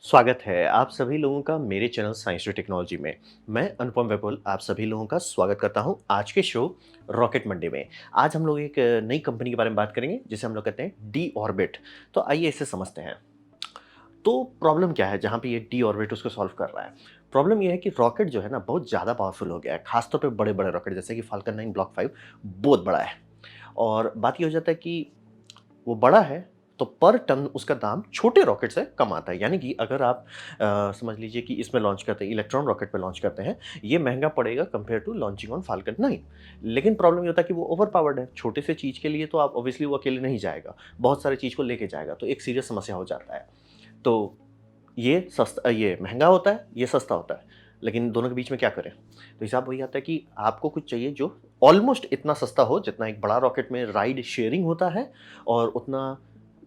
स्वागत है आप सभी लोगों का मेरे चैनल साइंस एंड टेक्नोलॉजी में। मैं अनुपम वैभल आप सभी लोगों का स्वागत करता हूं आज के शो रॉकेट मंडे में। आज हम लोग एक नई कंपनी के बारे में बात करेंगे जिसे हम लोग कहते हैं डी ऑर्बिट। तो आइए इसे समझते हैं। तो प्रॉब्लम क्या है जहाँ पे ये डी ऑर्बिट उसको सॉल्व कर रहा है। प्रॉब्लम ये है कि रॉकेट जो है ना बहुत ज़्यादा पावरफुल हो गया है, खासतौर पे बड़े बड़े रॉकेट जैसे कि फाल्कन 9 ब्लॉक 5 बहुत बड़ा है। और बात ये हो जाता है कि वो बड़ा है, तो पर टन उसका दाम छोटे रॉकेट से कम आता है। यानी कि अगर आप समझ लीजिए कि इसमें लॉन्च करते हैं, इलेक्ट्रॉन रॉकेट पे लॉन्च करते हैं, ये महँगा पड़ेगा compare to launching on Falcon 9। लेकिन प्रॉब्लम ये होता है कि वो ओवर पावर्ड है। छोटे से चीज़ के लिए तो आप ऑब्वियसली वो अकेले नहीं जाएगा, बहुत सारी चीज़ को लेके जाएगा, तो एक सीरियस समस्या हो जाता है। तो ये महँगा होता है, ये सस्ता होता है, लेकिन दोनों के बीच में क्या करें? तो हिसाब वही आता है कि आपको कुछ चाहिए जो ऑलमोस्ट इतना सस्ता हो जितना एक बड़ा रॉकेट में राइड शेयरिंग होता है, और उतना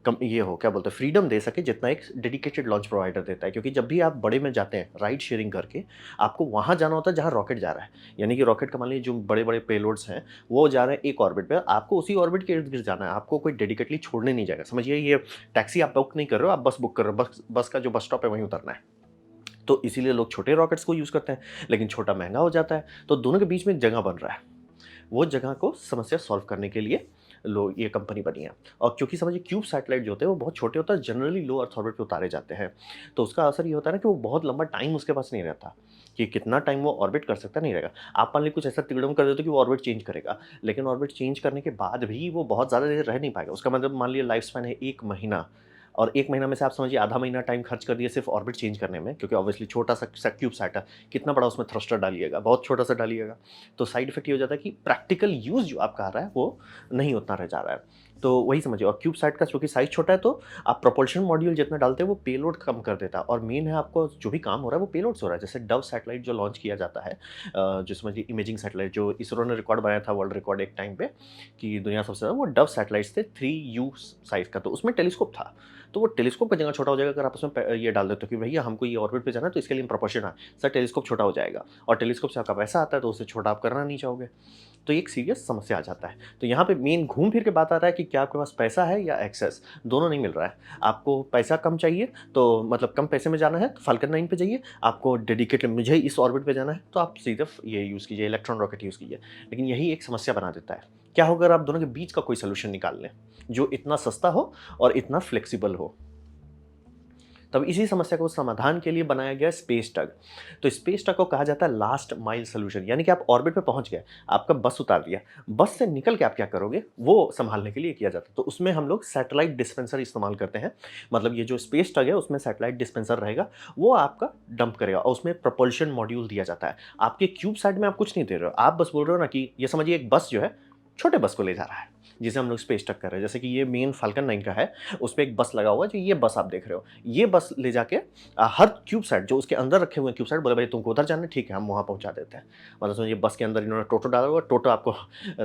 कम ये हो, क्या बोलते हैं, फ्रीडम दे सके जितना एक डेडिकेटेड लॉन्च प्रोवाइडर देता है। क्योंकि जब भी आप बड़े में जाते हैं राइड शेयरिंग करके, आपको वहाँ जाना होता है जहाँ रॉकेट जा रहा है। यानी कि रॉकेट का मान लीजिए जो बड़े-बड़े पेलोड्स हैं, वो जा रहे हैं एक ऑर्बिट पे, आपको उसी ऑर्बिट के इर्द-गिर्द जाना है, आपको कोई डेडिकेटली छोड़ने नहीं जाएगा। समझिए ये टैक्सी आप बुक नहीं कर रहे हो, आप बस बुक कर रहे हो, बस बस का जो बस स्टॉप है वहीं उतरना है। तो इसीलिए लोग छोटे रॉकेट्स को यूज़ करते हैं, लेकिन छोटा महँगा हो जाता है, तो दोनों के बीच में एक जगह बन रहा है। वो जगह को समस्या सॉल्व करने के लिए ये कंपनी बनी है। और क्योंकि समझिए क्यूब सैटेलाइट जो होते हैं वो बहुत छोटे होते हैं, जनरली लो अर्थ ऑर्बिट पे उतारे जाते हैं। तो उसका असर ये होता है ना कि वो बहुत लंबा टाइम उसके पास नहीं रहता, कि कितना टाइम वो ऑर्बिट कर सकता नहीं रहेगा। आप मान लीजिए कुछ ऐसा तिकड़म कर देते हो कि वो ऑर्बिट चेंज करेगा, लेकिन ऑर्बिट चेंज करने के बाद भी वो बहुत ज़्यादा देर रह नहीं पाएगा। उसका मतलब मान लीजिए लाइफ स्पैन है 1 महीना, और 1 महीना में से आप समझिए आधा महीना टाइम खर्च कर दिए सिर्फ़ ऑर्बिट चेंज करने में, क्योंकि ऑब्वियसली छोटा-सा क्यूब सैट है, कितना बड़ा उसमें थ्रस्टर डालिएगा, बहुत छोटा-सा डालिएगा। तो साइड इफ़ेक्ट ये हो जाता है कि प्रैक्टिकल यूज़ जो आपका आ रहा है वो नहीं उतना रह जा रहा है। तो वही समझिए, और क्यूब सैट का चूँकि साइज़ छोटा है, तो आप प्रोपल्शन मॉड्यूल जितना डालते हैं वो पेलोड कम कर देता है, और मेन है आपको जो भी काम हो रहा है वो पेलोड से हो रहा है। जैसे डव सैटेलाइट जो लॉन्च किया जाता है, जो समझिए इमेजिंग सैटेलाइट जो इसरो ने रिकॉर्ड बनाया था, वर्ल्ड रिकॉर्ड एक टाइम पे, कि दुनिया सबसे ज़्यादा, वो डव सैटेलाइट्स थे 3U साइज़ का, तो उसमें टेलीस्कोप था। तो वो टेलीस्कोप का जगह छोटा हो जाएगा अगर आप उसमें ये डाल देते हो कि भैया हमको ये ऑर्बिट पे जाना है, तो इसके लिए प्रोपोर्शन है, सर टेलीस्कोप छोटा हो जाएगा, और टेलीस्कोप से आपका पैसा आता है, तो उससे छोटा आप करना नहीं चाहोगे। तो ये एक सीरियस समस्या आ जाता है। तो यहाँ पे मेन घूम फिर के बात आ रहा है कि क्या आपके पास पैसा है या एक्सेस, दोनों नहीं मिल रहा है। आपको पैसा कम चाहिए, तो मतलब कम पैसे में जाना है तो फाल्कन 9 पे जाइए। आपको डेडिकेटेड मुझे इस ऑर्बिट पे जाना है, तो आप सिर्फ ये यूज़ कीजिए, इलेक्ट्रॉन रॉकेट यूज़ कीजिए। लेकिन यही एक समस्या बना देता है। क्या होगा अगर आप दोनों के बीच का कोई सॉल्यूशन निकाल लें, जो इतना सस्ता हो और इतना फ्लेक्सिबल हो? तब इसी समस्या को समाधान के लिए बनाया गया स्पेस टग। तो स्पेस टग को कहा जाता है लास्ट माइल सॉल्यूशन। यानी कि आप ऑर्बिट पे पहुंच गए, आपका बस उतार दिया, बस से निकल के आप क्या करोगे वो संभालने के लिए किया जाता है। तो उसमें हम लोग सैटेलाइट डिस्पेंसर इस्तेमाल करते हैं। मतलब ये जो स्पेस टग है उसमें सैटेलाइट डिस्पेंसर रहेगा, वो आपका डंप करेगा, और उसमें प्रपल्शन मॉड्यूल दिया जाता है। आपके क्यूब साइड में आप कुछ नहीं दे रहे हो, आप बस बोल रहे हो ना कि ये समझिए एक बस जो है छोटे बस को ले जा रहा है, जिसे हम लोग स्पेस टग कर रहे हैं। जैसे कि ये मेन फाल्कन 9 का है, उसपे एक बस लगा हुआ है, जो ये बस आप देख रहे हो, ये बस ले जाके हर क्यूबसाइट जो उसके अंदर रखे हुए हैं क्यूबसाइट, बोले भाई तुमको उधर जाना है, ठीक है हम वहाँ पहुँचा देते हैं। मतलब समझिए बस के अंदर इन्होंने टोटो डाला हुआ है, टोटो आपको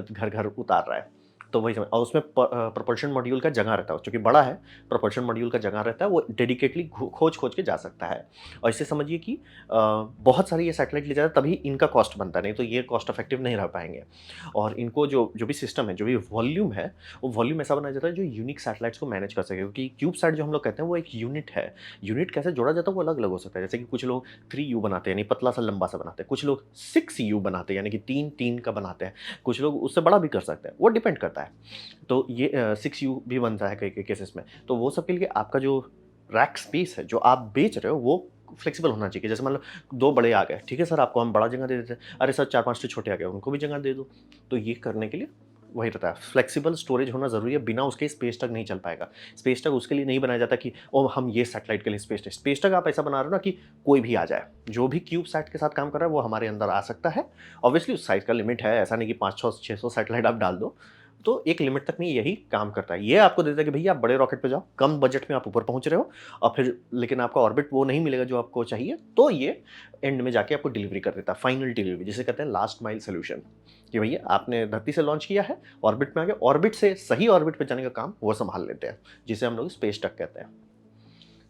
घर-घर उतार रहा है। तो वही समझ, और उसमें प्रोपल्शन मॉड्यूल का जगह रहता है, चूँकि बड़ा है, प्रोपल्शन मॉड्यूल का जगह रहता है, वो डेडिकेटली खोज-खोज के जा सकता है। और इससे समझिए कि बहुत सारी ये सैटेलाइट ले जाता है, तभी इनका कॉस्ट बनता है, नहीं तो ये कॉस्ट इफेक्टिव नहीं रह पाएँगे। और इनको जो जो भी सिस्टम है, जो भी वॉल्यूम है, वो वॉल्यूम ऐसा बनाया जाता है जो यूनिक सैटेलाइट्स को मैनेज कर सके, क्योंकि क्यूबसैट जो हम लोग कहते हैं वो एक यूनिट है। यूनिट कैसे जोड़ा जाता है वो अलग-अलग हो सकता है। जैसे कि कुछ लोग 3U बनाते हैं, यानी पतला-सा लंबा-सा बनाते हैं। कुछ लोग 6U बनाते हैं, यानी कि 3-3 का बनाते हैं। कुछ लोग उससे बड़ा भी कर सकते हैं, वो डिपेंड करता है। तो ये 6U भी बनता है कई-कई केसेस में। तो वो सब के लिए आपका जो रैक स्पेस है, जो आप बेच रहे हो, वो फ्लेक्सिबल होना चाहिए। जैसे मान लो 2 बड़े आ गए, ठीक है सर आपको हम बड़ा जगह दे देते हैं। अरे सर 4-5 ठो छोटे आ गए, उनको भी जगह दे दो। तो ये करने के लिए वही रहता है, फ्लेक्सिबल स्टोरेज होना ज़रूरी है, बिना उसके स्पेस टग नहीं चल पाएगा। स्पेस टग उसके लिए नहीं बनाया जाता कि ओह! हम ये सैटेलाइट के लिए स्पेस टग आप ऐसा बना रहे हो ना कि कोई भी आ जाए, जो भी क्यूबसैट के साथ काम कर रहा है वो हमारे अंदर आ सकता है। ऑब्वियसली उस साइज़ का लिमिट है, ऐसा नहीं कि 500 600 सैटेलाइट आप डाल दो। तो एक लिमिट तक में यही काम करता है। ये आपको देता है कि भैया आप बड़े रॉकेट पे जाओ, कम बजट में आप ऊपर पहुँच रहे हो, और फिर लेकिन आपका ऑर्बिट वो नहीं मिलेगा जो आपको चाहिए, तो ये एंड में जाके आपको डिलीवरी कर देता है, फाइनल डिलीवरी जिसे कहते हैं लास्ट माइल सॉल्यूशन। कि भैया आपने धरती से लॉन्च किया है, ऑर्बिट में आ गए, ऑर्बिट से सही ऑर्बिट पे जाने का काम वो सँभाल लेते हैं, जिसे हम लोग स्पेस टक कहते हैं।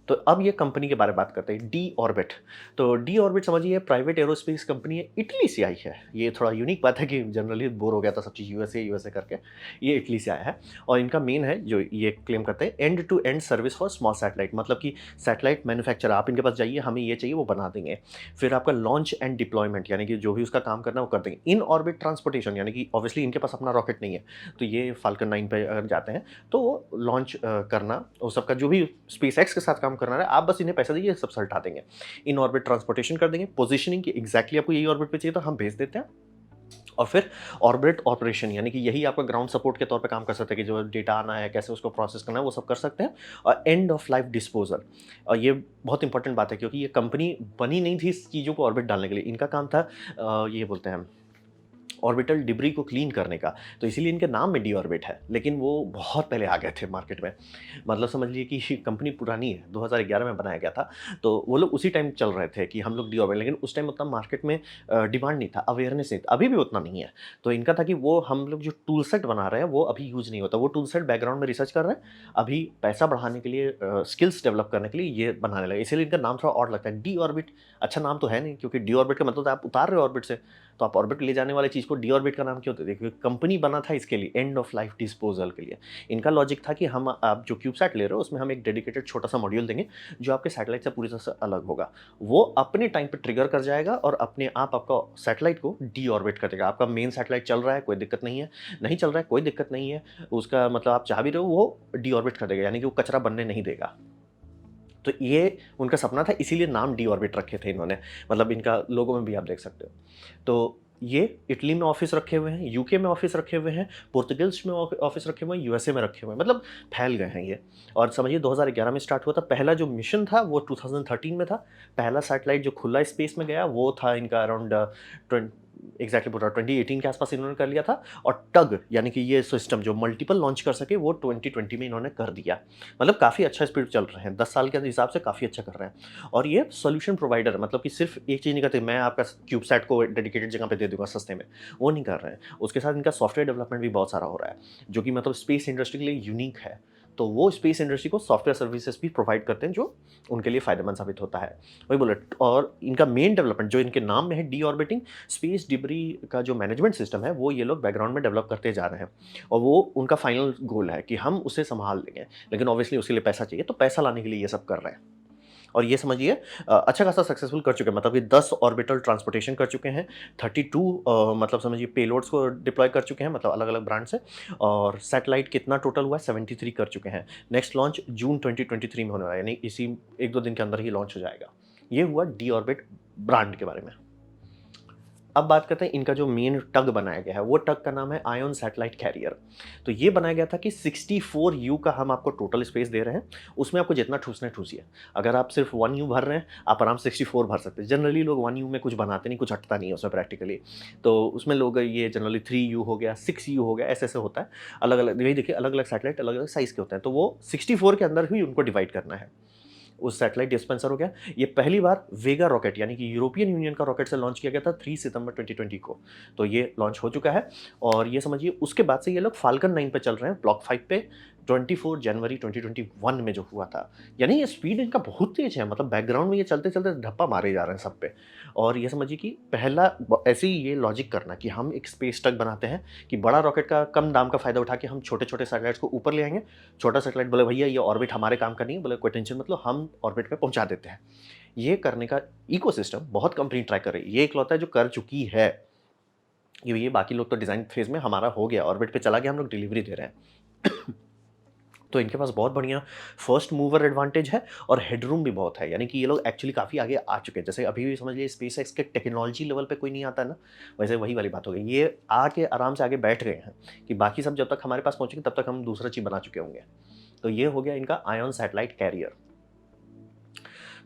तो अब ये कंपनी के बारे में बात करते हैं, डी ऑर्बिट। तो डी ऑर्बिट समझिए प्राइवेट एरोस्पेस कंपनी है, इटली से आई है। ये थोड़ा यूनिक बात है कि जनरली बोर हो गया था सब चीज़ यूएसए यूएसए करके, ये इटली से आया है। और इनका मेन है जो ये क्लेम करते हैं end to end service for small satellite, मतलब कि सैटेलाइट मैन्युफैक्चर आप इनके पास जाइए, हमें ये चाहिए वो बना देंगे। फिर आपका लॉन्च एंड डिप्लॉयमेंट, यानी कि जो भी उसका काम करना है वो कर देंगे। इन ऑर्बिट ट्रांसपोर्टेशन, यानी कि ऑब्वियसली इनके पास अपना रॉकेट नहीं है, तो ये फाल्कन 9 पे अगर जाते हैं तो वो लॉन्च करना, वो सबका जो भी स्पेस एक्स के साथ काम करना है, आप बस इन्हें पैसा दीजिए, सब हटा देंगे। इन ऑर्बिट ट्रांसपोर्टेशन कर देंगे, पोजीशनिंग की एग्जैक्टली आपको यही ऑर्बिट पे चाहिए तो हम भेज देते हैं। और फिर ऑर्बिट ऑपरेशन, यानी कि यही आपका ग्राउंड सपोर्ट के तौर पे काम कर सकते हैं कि जो डेटा आना है, कैसे उसको प्रोसेस करना है, वो सब कर सकते हैं। और एंड ऑफ लाइफ डिस्पोजल, और ये बहुत इंपॉर्टेंट बात है क्योंकि ये कंपनी बनी नहीं थी इस चीज़ों को ऑर्बिट डालने के लिए, इनका काम था ये बोलते हैं ऑर्बिटल डिब्री को क्लीन करने का, तो इसीलिए इनके नाम में डी ऑर्बिट है, लेकिन वो बहुत पहले आ गए थे मार्केट में। मतलब समझ लीजिए कि कंपनी पुरानी है, 2011 में बनाया गया था, तो वो लोग उसी टाइम चल रहे थे कि हम लोग डी ऑर्बिट, लेकिन उस टाइम उतना मार्केट में डिमांड नहीं था, अवेयरनेस नहीं था, अभी भी उतना नहीं है। तो इनका था कि वो हम लोग जो टूल सेट बना रहे हैं वो अभी यूज़ नहीं होता, वो टूल सेट बैकग्राउंड में रिसर्च कर रहे हैं, अभी पैसा बढ़ाने के लिए, स्किल्स डेवलप करने के लिए ये बनाने लगे, इसीलिए इनका नाम थोड़ा और लगता है डी ऑर्बिट। अच्छा नाम तो है नहीं, क्योंकि डी ऑर्बिट का मतलब तो आप उतार रहे हो ऑर्बिट से, तो आप ऑर्बिट ले जाने वाली चीज़ को डीऑर्बिट का नाम क्यों देते? क्योंकि कंपनी बना था इसके लिए, एंड ऑफ लाइफ डिस्पोजल के लिए। इनका लॉजिक था कि हम आप जो क्यूबसैट ले रहे हो उसमें हम एक डेडिकेटेड छोटा-सा मॉड्यूल देंगे, जो आपके सैटेलाइट से पूरी तरह से अलग होगा। वो अपने टाइम पे ट्रिगर कर जाएगा और अपने आप आपका सैटेलाइट को डीऑर्बिट कर देगा। आपका मेन सैटेलाइट चल रहा है, कोई दिक्कत नहीं है, नहीं चल रहा है, कोई दिक्कत नहीं है, उसका मतलब आप चाह भी रहे हो, वो डीऑर्बिट कर देगा, यानी कि वो कचरा बनने नहीं देगा। तो ये उनका सपना था, इसीलिए नाम डी ऑर्बिट रखे थे इन्होंने, मतलब इनका लोगो में भी आप देख सकते हो। तो ये इटली में ऑफिस रखे हुए हैं, यूके में ऑफिस रखे हुए हैं, पुर्तगाल में ऑफिस रखे हुए हैं, यूएसए में रखे हुए हैं, मतलब फैल गए हैं ये। और समझिए 2011 में स्टार्ट हुआ था, पहला जो मिशन था वो 2013 में था। पहला सैटेलाइट जो खुला स्पेस में गया वो था इनका अराउंड एग्जैक्टली पूरा 2018 के आसपास इन्होंने कर लिया था। और टग यानी कि ये सिस्टम जो मल्टीपल लॉन्च कर सके वो 2020 में इन्होंने कर दिया। मतलब काफ़ी अच्छा स्पीड चल रहे हैं, 10 साल के हिसाब से काफ़ी अच्छा कर रहे हैं। और ये सॉल्यूशन प्रोवाइडर, मतलब कि सिर्फ एक चीज़ नहीं करते, मैं आपका क्यूबसैट को डेडिकेटेड जगह पे दे दूंगा सस्ते में, वो नहीं कर रहे हैं। उसके साथ इनका सॉफ्टवेयर डेवलपमेंट भी बहुत सारा हो रहा है, जो कि मतलब स्पेस इंडस्ट्री के लिए यूनिक है। तो वो स्पेस इंडस्ट्री को सॉफ्टवेयर सर्विसेज भी प्रोवाइड करते हैं, जो उनके लिए फ़ायदेमंद साबित होता है। वही बोले। और इनका मेन डेवलपमेंट जो इनके नाम में है डी ऑर्बिटिंग, स्पेस डिब्री का जो मैनेजमेंट सिस्टम है वो ये लोग बैकग्राउंड में डेवलप करते जा रहे हैं। और वो उनका फाइनल गोल है कि हम उसे संभाल लेंगे, लेकिन ऑब्वियसली उसके लिए पैसा चाहिए, तो पैसा लाने के लिए ये सब कर रहे हैं। और ये समझिए अच्छा खासा सक्सेसफुल कर चुके हैं, मतलब ये 10 ऑर्बिटल ट्रांसपोर्टेशन कर चुके हैं, 32 मतलब समझिए पेलोड्स को डिप्लॉय कर चुके हैं, मतलब अलग-अलग ब्रांड से। और सैटेलाइट कितना टोटल हुआ है, 73 कर चुके हैं। नेक्स्ट लॉन्च जून 2023 में होने वाला है, यानी इसी 1-2 दिन के अंदर ही लॉन्च हो जाएगा। ये हुआ डी ऑर्बिट ब्रांड के बारे में। अब बात करते हैं इनका जो मेन टग बनाया गया है, वो टग का नाम है आयन सैटेलाइट कैरियर। तो ये बनाया गया था कि 64 यू का हम आपको टोटल स्पेस दे रहे हैं, उसमें आपको जितना ठूसना है ठूसिए। अगर आप सिर्फ 1 यू भर रहे हैं, आप आराम से 64 भर सकते हैं। जनरली लोग 1 यू में कुछ बनाते नहीं, कुछ हटता नहीं है उसमें प्रैक्टिकली। तो उसमें लोग ये जनरली 3 यू हो गया, 6 यू हो गया, ऐसे-ऐसे होता है। अलग-अलग यही देखिए, अलग-अलग सैटेलाइट अलग-अलग साइज़ के होते हैं, तो वो 64 के अंदर ही उनको डिवाइड करना है। उस सैटेलाइट डिस्पेंसर हो गया। ये पहली बार वेगा रॉकेट, यानी कि यूरोपियन यूनियन का रॉकेट से लॉन्च किया गया था 3 सितंबर 2020 को। तो ये लॉन्च हो चुका है। और ये समझिए उसके बाद से ये लोग फाल्कन 9 पे चल रहे हैं, ब्लॉक 5 पे 24 जनवरी 2021 में जो हुआ था। यानी ये स्पीड इनका बहुत तेज़ है, मतलब बैकग्राउंड में ये चलते-चलते धप्पा मारे जा रहे हैं सब पे। और ये समझिए कि पहला ऐसे ही ये लॉजिक करना कि हम एक स्पेस ट्रक बनाते हैं, कि बड़ा रॉकेट का कम दाम का फ़ायदा उठा के हम छोटे-छोटे सैटेलाइट्स को ऊपर ले आएँगे। छोटा सैटेलाइट बोले भैया ये ऑर्बिट हमारे काम का नहीं है, बोले कोई टेंशन मत लो, हम ऑर्बिट पे पहुँचा देते हैं। ये करने का इकोसिस्टम बहुत कंपनी ट्राई कर रही है। ये इकलौता है जो कर चुकी है। ये बाकी लोग तो डिज़ाइन फेज़ में, हमारा हो गया, ऑर्बिट पे चला गया, हम लोग डिलीवरी दे रहे हैं। तो इनके पास बहुत बढ़िया फर्स्ट मूवर एडवांटेज है और हेडरूम भी बहुत है, यानी कि ये लोग एक्चुअली काफ़ी आगे आ चुके हैं। जैसे अभी भी समझ लीजिए स्पेस एक्स के टेक्नोलॉजी लेवल पे कोई नहीं आता है ना, वैसे वही वाली बात हो गई। ये आके आराम से आगे बैठ गए हैं कि बाकी सब जब तक हमारे पास पहुँचेंगे तब तक हम दूसरा चीज़ बना चुके होंगे। तो ये हो गया इनका आयन सैटेलाइट कैरियर।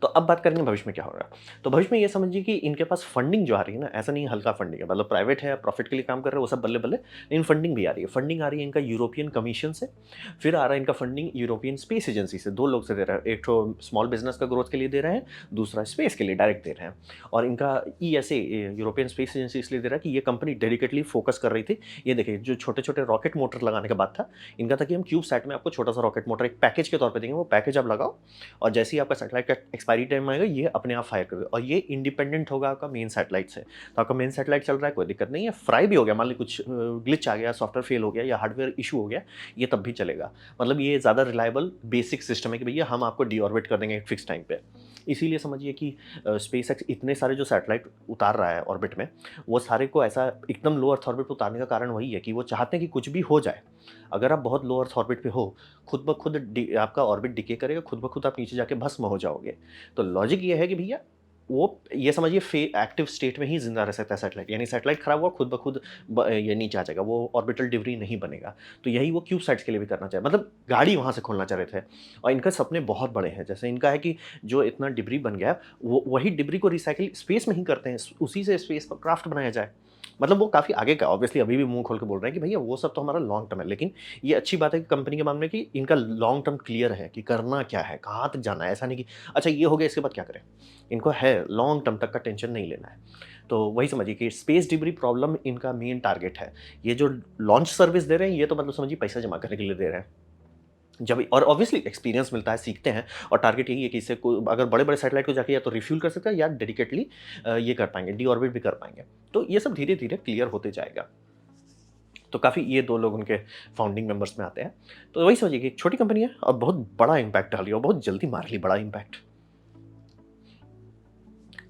तो अब बात करेंगे भविष्य में क्या होगा। तो भविष्य में ये समझिए कि इनके पास फंडिंग जो आ रही है ना, ऐसा नहीं है हल्का फंडिंग है, मतलब प्राइवेट है, प्रॉफिट के लिए काम कर रहे हैं, वो सब बल्ले-बल्ले, लेकिन फंडिंग भी आ रही है। फंडिंग आ रही है इनका यूरोपियन कमीशन से, फिर आ रहा है इनका फंडिंग यूरोपियन स्पेस एजेंसी से, 2 लोग से दे रहा है। एक तो स्मॉल बिज़नेस का ग्रोथ के लिए दे रहे हैं, दूसरा स्पेस के लिए डायरेक्ट दे रहे हैं। और इनका ईएसए, यूरोपियन स्पेस एजेंसी इसलिए दे रहा है कि ये कंपनी डेडिकेटली फोकस कर रही थी। ये देखिए जो छोटे-छोटे रॉकेट मोटर लगाने का बात था, इनका था कि हम क्यूबसैट में आपको छोटा-सा रॉकेट मोटर एक पैकेज के तौर पे देंगे, वो पैकेज आप लगाओ और जैसे ही आपका सैटेलाइट का एक्सपायरी टाइम आएगा, ये अपने आप फायर कर देगा और ये इंडिपेंडेंट होगा आपका मेन सैटेलाइट से। तो आपका मेन सैटेलाइट चल रहा है, कोई दिक्कत नहीं है, फ्राई भी हो गया, मान लीजिए कुछ ग्लिच आ गया, सॉफ्टवेयर फेल हो गया या हार्डवेयर इश्यू हो गया, ये तब भी चलेगा। मतलब ये ज़्यादा रिलायबल बेसिक सिस्टम है कि भैया हम आपको डीऑर्बिट कर देंगे एक फिक्स टाइम पे। इसीलिए समझिए कि स्पेसएक्स इतने सारे जो सैटेलाइट उतार रहा है ऑर्बिट में, वो सारे को ऐसा एकदम लो अर्थ ऑर्बिट पे उतारने का कारण वही है कि वो चाहते हैं कि कुछ भी हो जाए, अगर आप बहुत लो अर्थ ऑर्बिट पे हो, खुद ब खुद आपका ऑर्बिट डिके करेगा, खुद ब खुद आप नीचे जाके भस्म हो जाओगे। तो लॉजिक ये है कि भैया वो ये समझिए एक्टिव स्टेट में ही जिंदा रह सकता है सैटेलाइट, यानी सैटेलाइट खराब हुआ खुद ब खुद ये नीचे आ जाएगा, वो ऑर्बिटल डिब्री नहीं बनेगा। तो यही वो क्यूबसाइट्स के लिए भी करना चाहे, मतलब गाड़ी वहाँ से खोलना चाह रहे थे। और इनका सपने बहुत बड़े हैं, जैसे इनका है कि जो इतना डिब्री बन गया, वो वही डिब्री को रिसाइकिल स्पेस में ही करते हैं, उसी से स्पेस क्राफ्ट बनाया जाए। मतलब वो काफ़ी आगे का, ऑब्वियसली अभी भी मुँह खोल के बोल रहे हैं कि भैया वो सब तो हमारा लॉन्ग टर्म है, लेकिन ये अच्छी बात है कि कंपनी के मामले में कि इनका लॉन्ग टर्म क्लियर है कि करना क्या है, कहाँ तक जाना है। ऐसा नहीं कि अच्छा ये हो गया इसके बाद क्या करें? इनको है लॉन्ग टर्म तक का टेंशन नहीं लेना है। तो वही समझिए कि स्पेस डिब्री प्रॉब्लम इनका मेन टारगेट है। ये जो लॉन्च सर्विस दे रहे हैं, ये तो मतलब समझिए पैसा जमा करने के लिए दे रहे हैं। जब और ऑब्वियसली एक्सपीरियंस मिलता है, सीखते हैं और टारगेट यही है कि इससे कोई अगर बड़े-बड़े सैटेलाइट को जाके या तो रिफ्यूल कर सकता है या डेडिकेटली ये कर पाएँगे, डीऑर्बिट भी कर पाएँगे। तो ये सब धीरे-धीरे क्लियर होते जाएगा। तो काफ़ी ये 2 लोग उनके फाउंडिंग मेंबर्स में आते हैं। तो वही समझिए कि एक छोटी कंपनी है और बहुत बड़ा इम्पैक्ट डाली और बहुत जल्दी मार ली बड़ा इम्पैक्ट।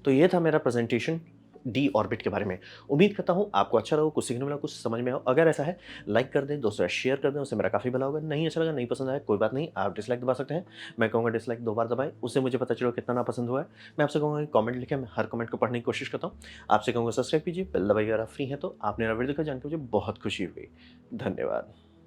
तो ये था मेरा प्रेज़ेंटेशन डी ऑर्बिट के बारे में। उम्मीद करता हूँ आपको अच्छा लगा, कुछ सीखने मिला, कुछ समझ में आया। अगर ऐसा है लाइक कर दें, दोस्तों से शेयर कर दें, उससे मेरा काफ़ी भला होगा। नहीं अच्छा लगा, नहीं पसंद आया, कोई बात नहीं, आप डिसलाइक दबा सकते हैं। मैं कहूँगा डिसलाइक 2 बार दबाएँ, उससे मुझे पता चलेगा कितना नापसंद हुआ है। मैं आपसे कहूँगा कि कमेंट लिखें, मैं हर कमेंट को पढ़ने की कोशिश करता हूँ। आपसे कहूँगा सब्सक्राइब कीजिए, बेल दबाइए अगर आप फ्री हैं तो। आपने मेरा वीडियो देखा, जान के मुझे बहुत खुशी हुई। धन्यवाद।